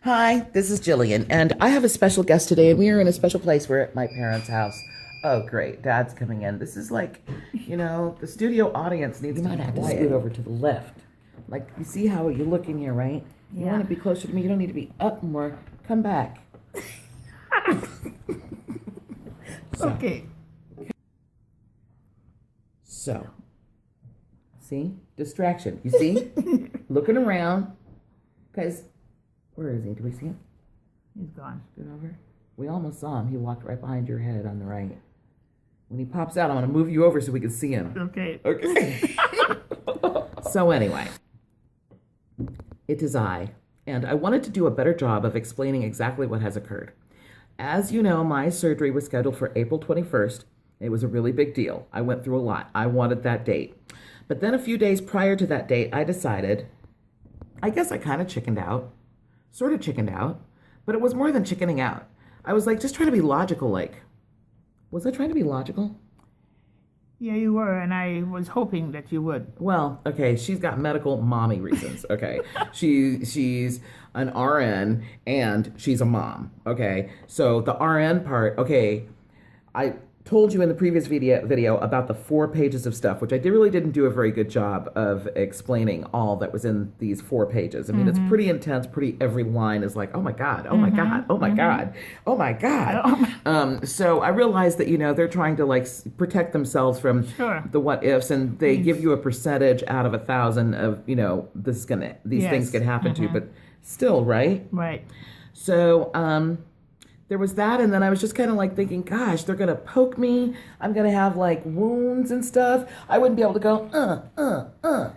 Hi, this is Jillian, and I have a special guest today, and we are in a special place. We're at my parents' house. Oh, great. Dad's coming in. This is like, the studio audience needs to might be have to quiet. scoot over to the left. Like, you see how you look in here, right? You want to be closer to me. You don't need to be up more. Come back. Okay. So, see? Distraction. You see? Looking around. Because, where is he? Do we see him? He's gone. Scoot over. We almost saw him. He walked right behind your head on the right. When he pops out, I'm going to move you over so we can see him. Okay. Okay. So anyway, it is I, and I wanted to do a better job of explaining exactly what has occurred. As you know, my surgery was scheduled for April 21st. It was a really big deal. I went through a lot. I wanted that date. But then a few days prior to that date, I decided, I guess I kind of chickened out. Sort of chickened out. But it was more than chickening out. I was like, just trying to be logical, was I trying to be logical? Yeah, you were, and I was hoping that you would. Well, okay, she's got medical mommy reasons, okay? She's an RN and she's a mom, okay? So the RN part, okay, I told you in the previous video about the 4 pages of stuff, which I really didn't do a very good job of explaining all that was in these 4 pages. I mean, it's pretty intense. Every line is like, oh my God, oh my God, oh my God, oh my God. So I realized that, they're trying to protect themselves from the what ifs, and they give you a percentage out of 1,000 of, these things can happen to you, but still, right? Right. So, there was that, and then I was just kind of thinking, gosh, they're gonna poke me. I'm gonna have wounds and stuff. I wouldn't be able to go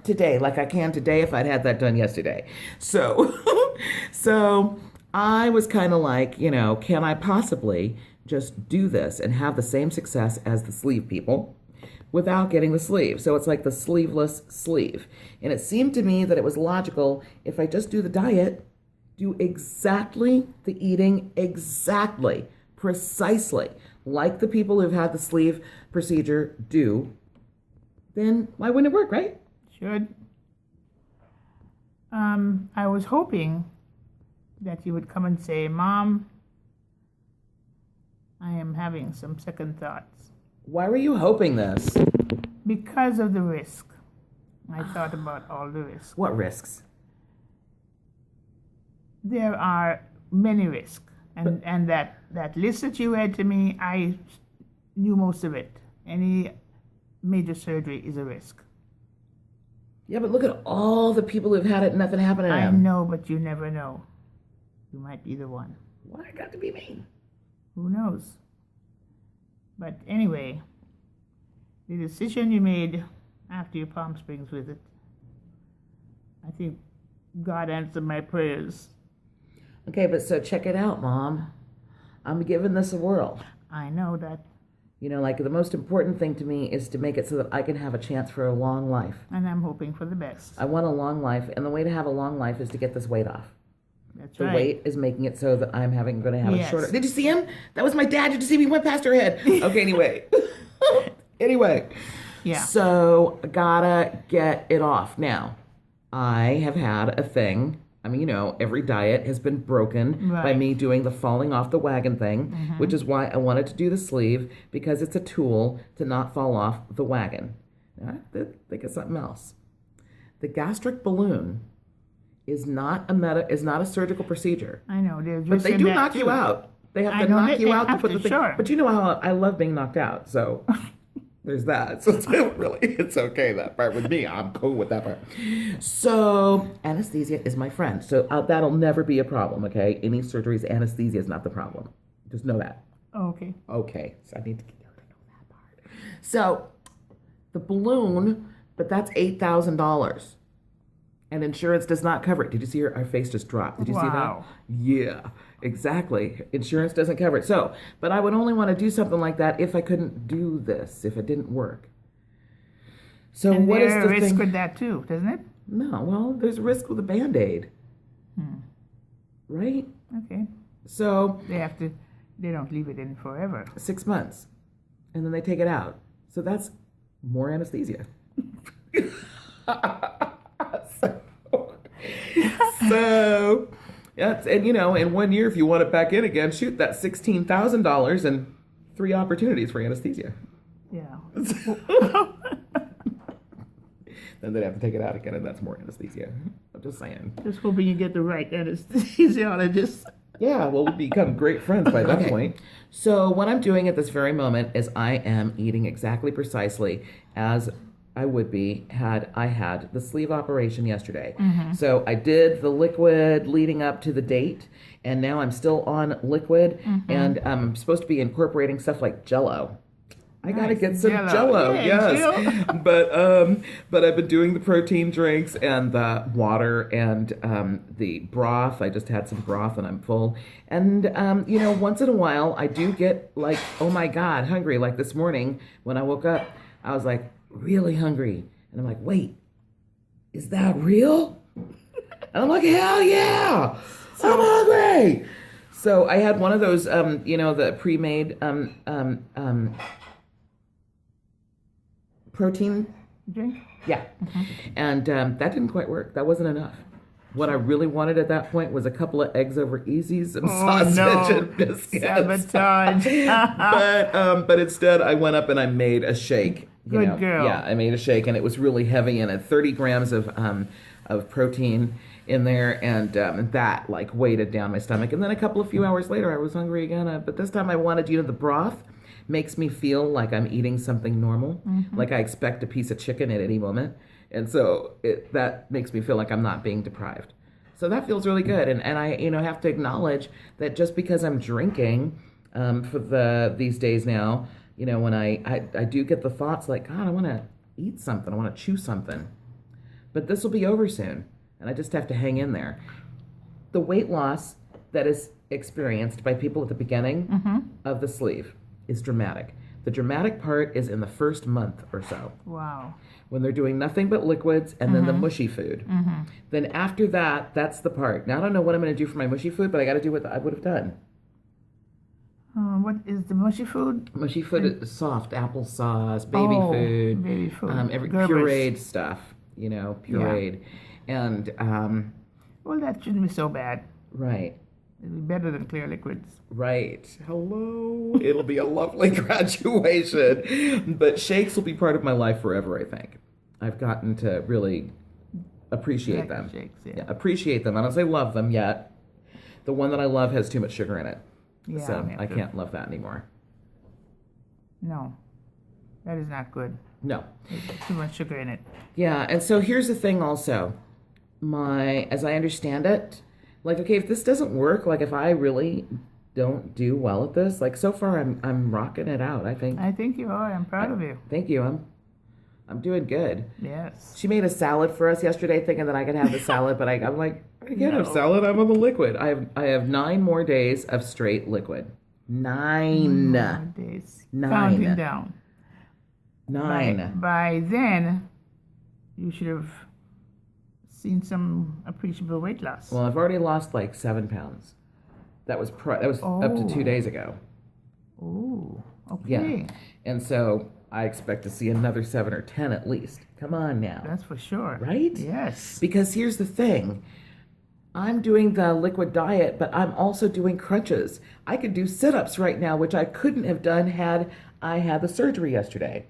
today like I can today if I'd had that done yesterday. So, so I was kind of can I possibly just do this and have the same success as the sleeve people without getting the sleeve? So it's like the sleeveless sleeve, and it seemed to me that it was logical if I just do the diet. Do exactly the eating, precisely, like the people who've had the sleeve procedure do, then why wouldn't it work, right? Should. I was hoping that you would come and say, Mom, I am having some second thoughts. Why were you hoping this? Because of the risk. I thought about all the risks. What risks? There are many risks, and that list that you read to me, I knew most of it. Any major surgery is a risk. Yeah, but look at all the people who've had it and nothing happened to them. I know, but you never know. You might be the one. Why got to be me? Who knows? But anyway, the decision you made after your Palm Springs visit, I think God answered my prayers. Okay, but so check it out, Mom. I'm giving this a whirl. I know that. The most important thing to me is to make it so that I can have a chance for a long life. And I'm hoping for the best. I want a long life, and the way to have a long life is to get this weight off. That's the right. weight is making it so that I'm going to have a shorter. Did you see him? That was my dad. Did you see me? He went past her head. Okay, anyway. Anyway. Yeah. So, gotta get it off. Now, I have had a thing. I mean, every diet has been broken by me doing the falling off the wagon thing, which is why I wanted to do the sleeve, because it's a tool to not fall off the wagon. Now, I have to think of something else. The gastric balloon is not a surgical procedure. I know. But they do knock you out. They have to knock you out to put the thing. Sure. But you know how I love being knocked out, so there's that. So it's okay, that part with me. I'm cool with that part. So anesthesia is my friend. So that'll never be a problem, okay? Any surgeries, anesthesia is not the problem. Just know that. Okay. Okay, so I need to know that part. So the balloon, but that's $8,000. And insurance does not cover it. Did you see her face just dropped? Did you see that? Yeah, exactly. Insurance doesn't cover it. So, but I would only want to do something like that if I couldn't do this, if it didn't work. So and what is the risk thing? with that too, doesn't it? No, well, there's a risk with a Band-Aid. Right? Okay. So they don't leave it in forever. 6 months. And then they take it out. So that's more anesthesia. So Yeah, and in 1 year, if you want it back in again, shoot, that's $16,000 and 3 opportunities for anesthesia. Yeah. Then they'd have to take it out again, and that's more anesthesia. I'm just saying. Just hoping you get the right anesthesiologist. Yeah, well, we'll become great friends by that point. So what I'm doing at this very moment is I am eating exactly precisely as I would be had I had the sleeve operation yesterday. So I did the liquid leading up to the date, and now I'm still on liquid, and I'm supposed to be incorporating stuff like Jell-O. I gotta get some Jell-O, yes. But I've been doing the protein drinks and the water and the broth. I just had some broth and I'm full. And once in a while I do get like, oh my God, hungry. Like this morning when I woke up, I was like really hungry, and I'm like, wait, is that real? And I'm like, hell yeah, I'm hungry. So I had one of those, the pre-made protein Drink? Yeah. And that didn't quite work. That wasn't enough. What I really wanted at that point was a couple of eggs over easy, some sausage and biscuits. Sabotage. But instead I went up and I made a shake. Good girl. Yeah, I made a shake, and it was really heavy, and it 30 grams of protein in there, and that like weighted down my stomach. And then a few hours later I was hungry again, but this time I wanted, the broth makes me feel like I'm eating something normal, like I expect a piece of chicken at any moment. And so that makes me feel like I'm not being deprived. So that feels really good. And I have to acknowledge that just because I'm drinking for these days now, when I do get the thoughts like, God, I want to eat something. I want to chew something. But this will be over soon. And I just have to hang in there. The weight loss that is experienced by people at the beginning of the sleeve is dramatic. The dramatic part is in the first month or so. Wow. When they're doing nothing but liquids and then the mushy food. Then after that, that's the part. Now I don't know what I'm going to do for my mushy food, but I got to do what I would have done. What is the mushy food? Mushy food is soft applesauce, baby food. Baby food. Pureed stuff, pureed. Yeah. And well, that shouldn't be so bad. Right. It'll be better than clear liquids. Right. Hello. It'll be a lovely graduation. But shakes will be part of my life forever, I think. I've gotten to really appreciate them. Shakes, yeah, appreciate them. I don't say love them yet. The one that I love has too much sugar in it. Yeah, so I can't love that anymore. No. That is not good. No. There's too much sugar in it. Yeah, and so here's the thing also. As I understand it, like, okay, if this doesn't work, like if I really don't do well at this, like so far I'm rocking it out, I think. I think you are. I'm proud of you. Thank you. I'm doing good. Yes. She made a salad for us yesterday, thinking that I could have the salad, but I'm like, I can't have salad. I'm on the liquid. I have 9 more days of straight liquid. 9 more days. 9. Counting down. 9. By then, you should have seen some appreciable weight loss. Well, I've already lost like 7 pounds. That was up to 2 days ago. Oh, okay. Yeah, and so I expect to see another 7 or 10 at least. Come on now. That's for sure. Right? Yes. Because here's the thing. I'm doing the liquid diet, but I'm also doing crunches. I could do sit-ups right now, which I couldn't have done had I had the surgery yesterday.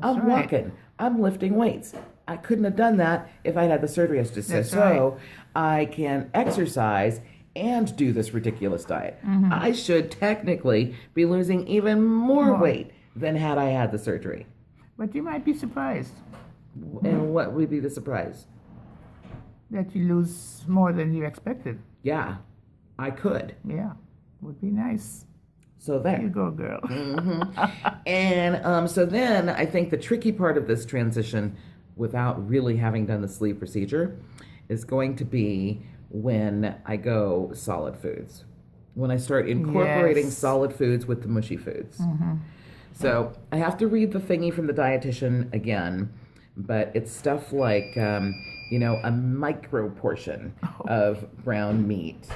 I'm walking. I'm lifting weights. I couldn't have done that if I'd had the surgery yesterday. That's so I can exercise and do this ridiculous diet. I should technically be losing even more weight than had I had the surgery. But you might be surprised. And what would be the surprise? That you lose more than you expected. Yeah, I could. Yeah, would be nice. So there. There you go, girl. And so then I think the tricky part of this transition, without really having done the sleeve procedure, is going to be when I go solid foods. When I start incorporating solid foods with the mushy foods. So I have to read the thingy from the dietitian again, but it's stuff like, a micro portion of brown meat.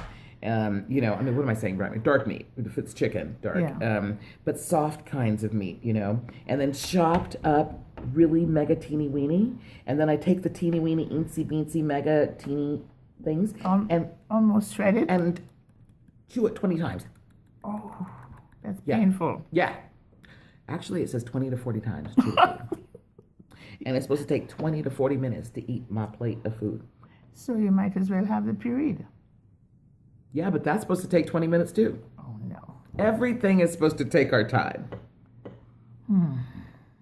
What am I saying? Brown meat, dark meat. If it's chicken, dark. Yeah. But soft kinds of meat, and then chopped up really mega teeny weeny. And then I take the teeny weeny, eensy beensy, mega teeny things and Almost shredded. and chew it 20 times. Oh, that's Yeah. painful. Yeah. Actually, it says 20 to 40 times chew the food. And it's supposed to take 20 to 40 minutes to eat my plate of food. So you might as well have the pureed. Yeah, but that's supposed to take 20 minutes too. Oh no. Everything is supposed to take our time.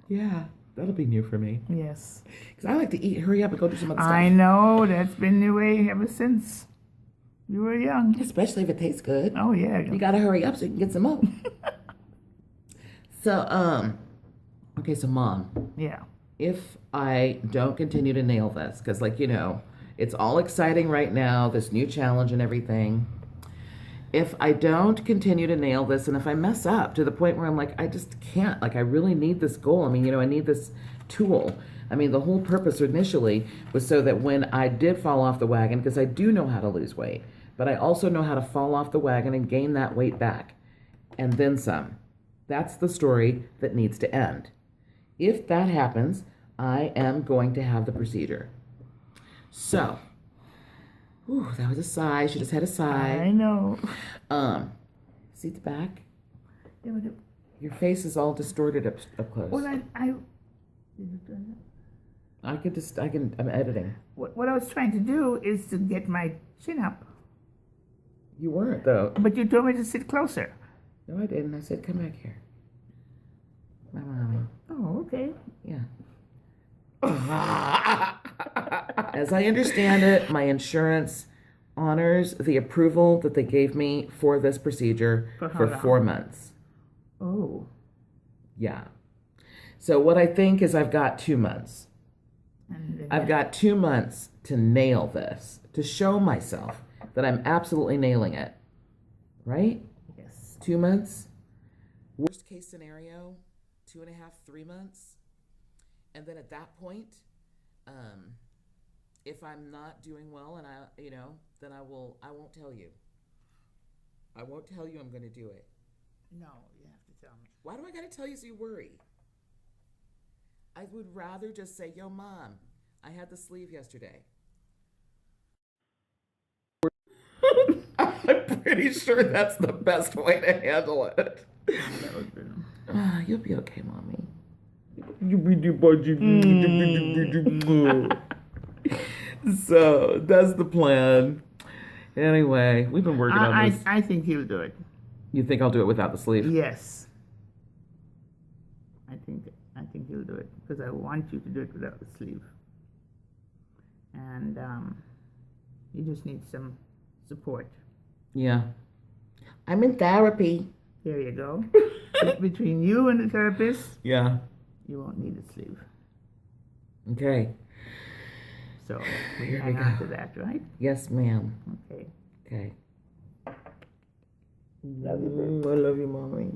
Yeah, that'll be new for me. Yes. Because I like to eat, hurry up and go do some other stuff. I know, that's been the way ever since you were young. Especially if it tastes good. Oh yeah. You gotta hurry up so you can get some more. So, okay, so Mom, Yeah. if I don't continue to nail this, because like, you know, it's all exciting right now, this new challenge and everything. If I don't continue to nail this, and if I mess up to the point where I'm like, I just can't, like, I really need this goal. I mean, you know, I need this tool. I mean, the whole purpose initially was so that when I did fall off the wagon, because I do know how to lose weight, but I also know how to fall off the wagon and gain that weight back, and then some. That's the story that needs to end. If that happens, I am going to have the procedure. So, whew, that was a sigh. She just had a sigh. I know. See the back? Yeah, but Your face is all distorted up close. what I'm editing. what I was trying to do is to get my chin up. You weren't, though. But you told me to sit closer. No, I didn't. I said, come back here. My mommy. Oh, okay. Yeah. As I understand it, my insurance honors the approval that they gave me for this procedure For how for long? 4 months. Oh. Yeah. So what I think is I've got 2 months. And then I've got 2 months to nail this, to show myself that I'm absolutely nailing it. Right? yes. 2 months. Worst case scenario, 2.5, 3 months. And then at that point, if I'm not doing well and then I won't tell you. I won't tell you I'm going to do it. No, you have to tell me. Why do I got to tell you so you worry? I would rather just say, yo, Mom, I had the sleeve yesterday. I'm pretty sure that's the best way to handle it. That was good. You'll be okay, Mommy. So that's the plan. Anyway, we've been working on this. I think he'll do it. You think I'll do it without the sleeve? Yes. I think he'll do it because I want you to do it without the sleeve. And you just need some support. Yeah. I'm in therapy. There you go. Between you and the therapist, Yeah. you won't need a sleeve. Okay. So we Here hang we on go. to that, right? Yes, ma'am. Okay. Okay. Love you, babe. I love you, Mommy.